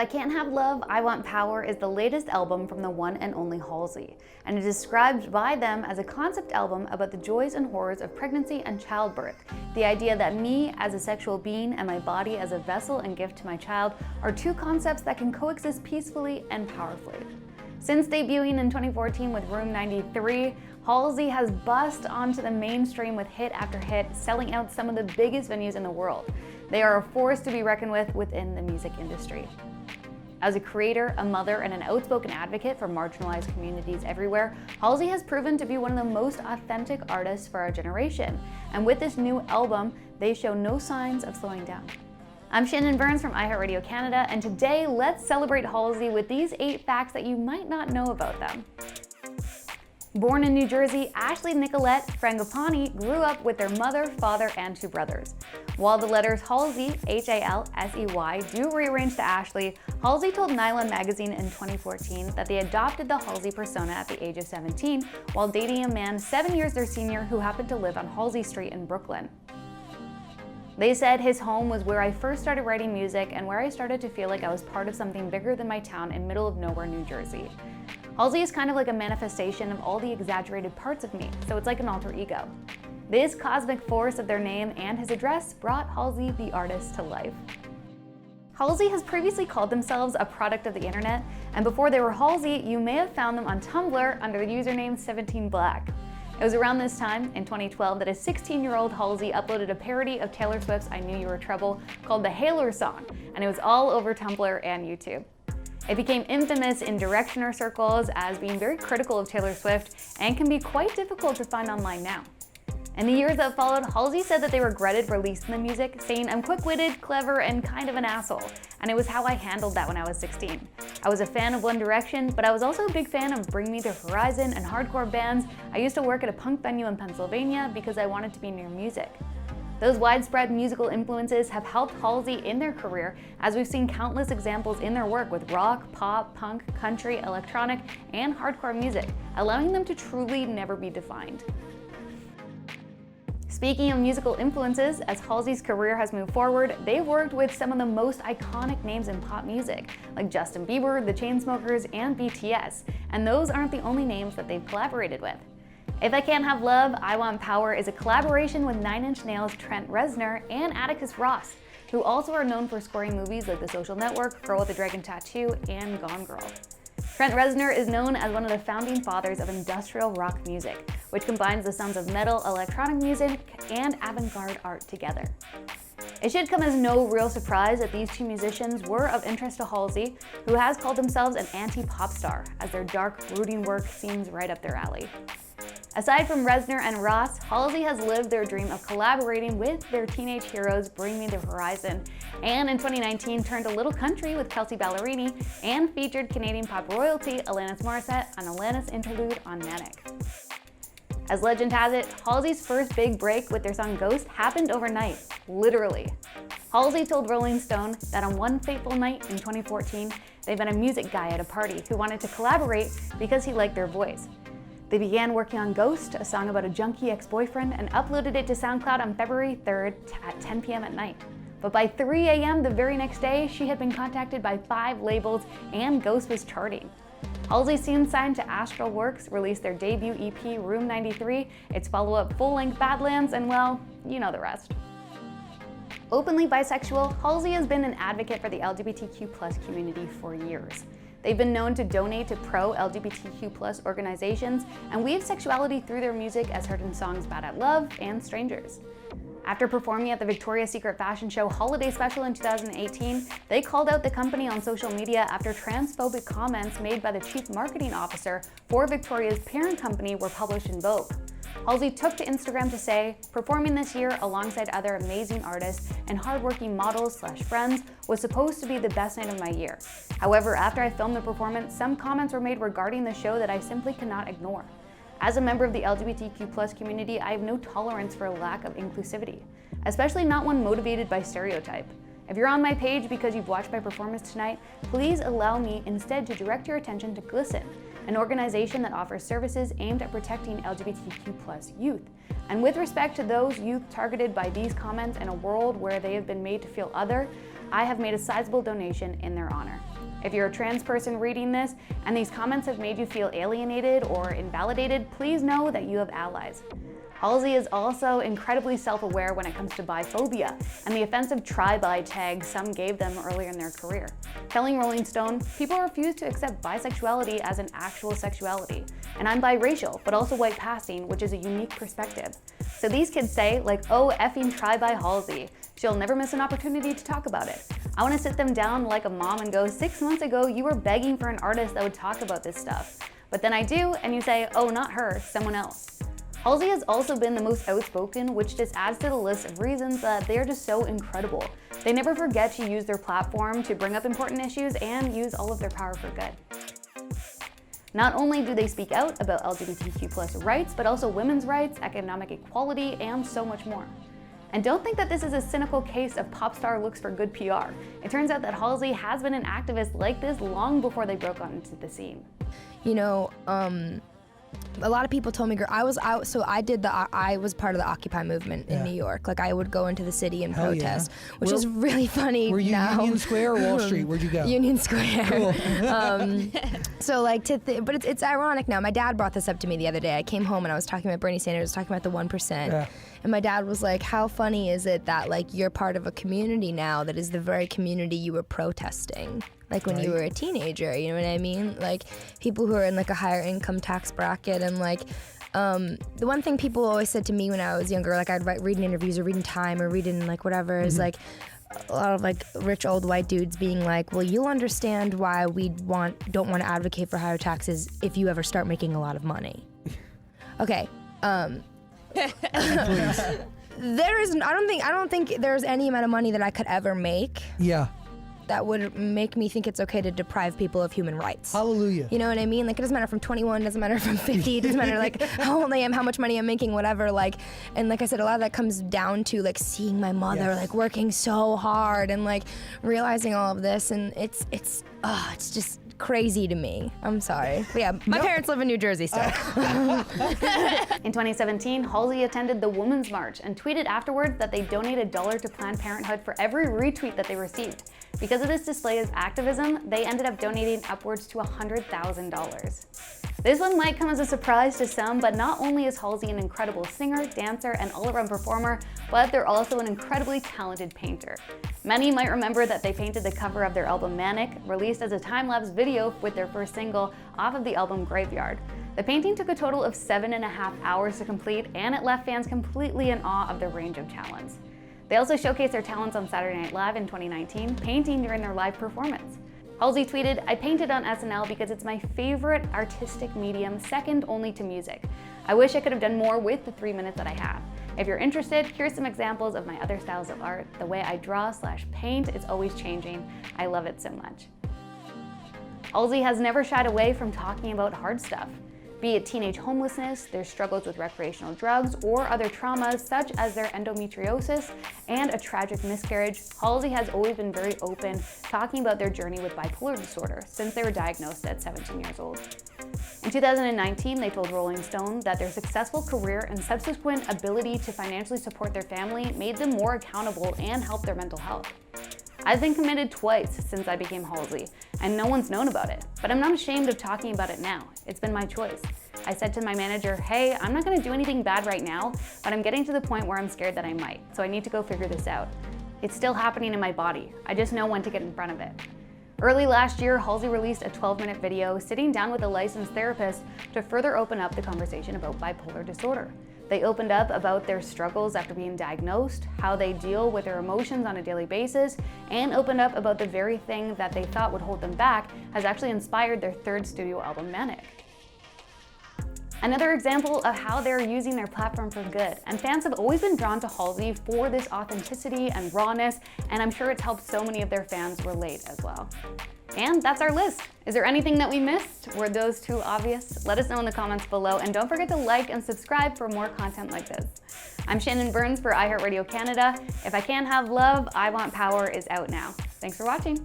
I Can't Have Love, I Want Power is the latest album from the one and only Halsey, and it is described by them as a concept album about the joys and horrors of pregnancy and childbirth. The idea that me as a sexual being and my body as a vessel and gift to my child are two concepts that can coexist peacefully and powerfully. Since debuting in 2014 with Room 93, Halsey has bust onto the mainstream with hit after hit, selling out some of the biggest venues in the world. They are a force to be reckoned with within the music industry. As a creator, a mother, and an outspoken advocate for marginalized communities everywhere, Halsey has proven to be one of the most authentic artists for our generation. And with this new album, they show no signs of slowing down. I'm Shannon Burns from iHeartRadio Canada, and today let's celebrate Halsey with these 8 facts that you might not know about them. Born in New Jersey, Ashley Nicolette Frangipani grew up with their mother, father, and 2 brothers. While the letters Halsey, H-A-L-S-E-Y, do rearrange to Ashley, Halsey told Nylon magazine in 2014 that they adopted the Halsey persona at the age of 17 while dating a man 7 years their senior who happened to live on Halsey Street in Brooklyn. They said his home was where I first started writing music and where I started to feel like I was part of something bigger than my town in middle of nowhere, New Jersey. Halsey is kind of like a manifestation of all the exaggerated parts of me, so it's like an alter ego. This cosmic force of their name and his address brought Halsey the artist to life. Halsey has previously called themselves a product of the internet, and before they were Halsey, you may have found them on Tumblr under the username 17black. It was around this time, in 2012, that a 16-year-old Halsey uploaded a parody of Taylor Swift's I Knew You Were Trouble called the Hailer song, and it was all over Tumblr and YouTube. It became infamous in directioner circles as being very critical of Taylor Swift and can be quite difficult to find online now. In the years that followed, Halsey said that they regretted releasing the music, saying, "I'm quick-witted, clever, and kind of an asshole, and it was how I handled that when I was 16. I was a fan of One Direction, but I was also a big fan of Bring Me the Horizon and hardcore bands. I used to work at a punk venue in Pennsylvania because I wanted to be near music." Those widespread musical influences have helped Halsey in their career, as we've seen countless examples in their work with rock, pop, punk, country, electronic, and hardcore music, allowing them to truly never be defined. Speaking of musical influences, as Halsey's career has moved forward, they've worked with some of the most iconic names in pop music, like Justin Bieber, the Chainsmokers, and BTS, and those aren't the only names that they've collaborated with. If I Can't Have Love, I Want Power is a collaboration with 9 Inch Nails' Trent Reznor and Atticus Ross, who also are known for scoring movies like The Social Network, Girl with a Dragon Tattoo, and Gone Girl. Trent Reznor is known as one of the founding fathers of industrial rock music, which combines the sounds of metal, electronic music, and avant-garde art together. It should come as no real surprise that these 2 musicians were of interest to Halsey, who has called themselves an anti-pop star, as their dark, brooding work seems right up their alley. Aside from Reznor and Ross, Halsey has lived their dream of collaborating with their teenage heroes Bring Me the Horizon, and in 2019 turned a little country with Kelsey Ballerini and featured Canadian pop royalty Alanis Morissette on Alanis' interlude on Manic. As legend has it, Halsey's first big break with their song Ghost happened overnight, literally. Halsey told Rolling Stone that on one fateful night in 2014, they met a music guy at a party who wanted to collaborate because he liked their voice. They began working on Ghost, a song about a junkie ex-boyfriend, and uploaded it to Soundcloud on February 3rd at 10 p.m. at night. But by 3 a.m. the very next day, she had been contacted by 5 labels and Ghost was charting. Halsey soon signed to Astral Works, released their debut EP, Room 93, its follow-up full-length Badlands, and well, you know the rest. Openly bisexual, Halsey has been an advocate for the LGBTQ+ community for years. They've been known to donate to pro-LGBTQ+ organizations and weave sexuality through their music, as heard in songs Bad at Love and Strangers. After performing at the Victoria's Secret fashion show Holiday Special in 2018, they called out the company on social media after transphobic comments made by the chief marketing officer for Victoria's parent company were published in Vogue. Halsey took to Instagram to say, "Performing this year alongside other amazing artists and hardworking models/friends was supposed to be the best night of my year. However, after I filmed the performance, some comments were made regarding the show that I simply cannot ignore. As a member of the LGBTQ+ community, I have no tolerance for a lack of inclusivity, especially not one motivated by stereotype. If you're on my page because you've watched my performance tonight, please allow me instead to direct your attention to GLSEN, an organization that offers services aimed at protecting LGBTQ+ youth. And with respect to those youth targeted by these comments in a world where they have been made to feel other, I have made a sizable donation in their honor. If you're a trans person reading this and these comments have made you feel alienated or invalidated, please know that you have allies. Halsey is also incredibly self-aware when it comes to biphobia and the offensive try-bi tag some gave them earlier in their career. Telling Rolling Stone, people refuse to accept bisexuality as an actual sexuality. And I'm biracial, but also white passing, which is a unique perspective. So these kids say, like, oh, effing try-bi Halsey. She'll never miss an opportunity to talk about it. I want to sit them down like a mom and go, 6 months ago, you were begging for an artist that would talk about this stuff. But then I do, and you say, oh, not her, someone else. Halsey has also been the most outspoken, which just adds to the list of reasons that they are just so incredible. They never forget to use their platform to bring up important issues and use all of their power for good. Not only do they speak out about LGBTQ+ rights, but also women's rights, economic equality, and so much more. And don't think that this is a cynical case of pop star looks for good PR. It turns out that Halsey has been an activist like this long before they broke out into the scene. You know, a lot of people told me, I was out, so I was part of the Occupy movement in New York. Like, I would go into the city and protest, which is really funny. Were you now. Union Square or Wall Street? Where'd you go? Union Square. Cool. So like, but it's ironic now. My dad brought this up to me the other day. I came home and I was talking about Bernie Sanders, talking about the 1%. And my dad was like, how funny is it that like you're part of a community now that is the very community you were protesting? Like when you were a teenager, you know what I mean? Like people who are in like a higher income tax bracket and like, the one thing people always said to me when I was younger, like I'd read in interviews or read in Time or read in like whatever, is like a lot of like rich old white dudes being like, well, you'll understand why we don't want to advocate for higher taxes if you ever start making a lot of money. Okay. There isn't. I don't think there's any amount of money that I could ever make. Yeah. That would make me think it's okay to deprive people of human rights. Hallelujah. You know what I mean? Like it doesn't matter if I'm 21, doesn't matter if I'm 50, it doesn't matter like how old I am, how much money I'm making, whatever. Like, and like I said, a lot of that comes down to like seeing my mother like working so hard and like realizing all of this, and it's just crazy to me. I'm sorry. But yeah, my parents live in New Jersey, so. In 2017, Halsey attended the Women's March and tweeted afterwards that they donated $1 to Planned Parenthood for every retweet that they received. Because of this display of activism, they ended up donating upwards to $100,000. This one might come as a surprise to some, but not only is Halsey an incredible singer, dancer, and all-around performer, but they're also an incredibly talented painter. Many might remember that they painted the cover of their album Manic, released as a time-lapse video with their first single off of the album Graveyard. The painting took a total of 7.5 hours to complete, and it left fans completely in awe of their range of talents. They also showcased their talents on Saturday Night Live in 2019, painting during their live performance. Halsey tweeted, "I painted on SNL because it's my favorite artistic medium, second only to music. I wish I could have done more with the 3 minutes that I have. If you're interested, here's some examples of my other styles of art. The way I draw/paint is always changing. I love it so much." Halsey has never shied away from talking about hard stuff. Be it teenage homelessness, their struggles with recreational drugs, or other traumas such as their endometriosis and a tragic miscarriage, Halsey has always been very open talking about their journey with bipolar disorder since they were diagnosed at 17 years old. In 2019, they told Rolling Stone that their successful career and subsequent ability to financially support their family made them more accountable and helped their mental health. "I've been committed twice since I became Halsey, and no one's known about it, but I'm not ashamed of talking about it now. It's been my choice. I said to my manager, hey, I'm not gonna do anything bad right now, but I'm getting to the point where I'm scared that I might, so I need to go figure this out. It's still happening in my body. I just know when to get in front of it." Early last year, Halsey released a 12-minute video sitting down with a licensed therapist to further open up the conversation about bipolar disorder. They opened up about their struggles after being diagnosed, how they deal with their emotions on a daily basis, and opened up about the very thing that they thought would hold them back has actually inspired their third studio album, Manic. Another example of how they're using their platform for good, and fans have always been drawn to Halsey for this authenticity and rawness, and I'm sure it's helped so many of their fans relate as well. And that's our list. Is there anything that we missed? Were those too obvious? Let us know in the comments below, and don't forget to like and subscribe for more content like this. I'm Shannon Burns for iHeartRadio Canada. If I Can't Have Love, I Want Power is out now. Thanks for watching.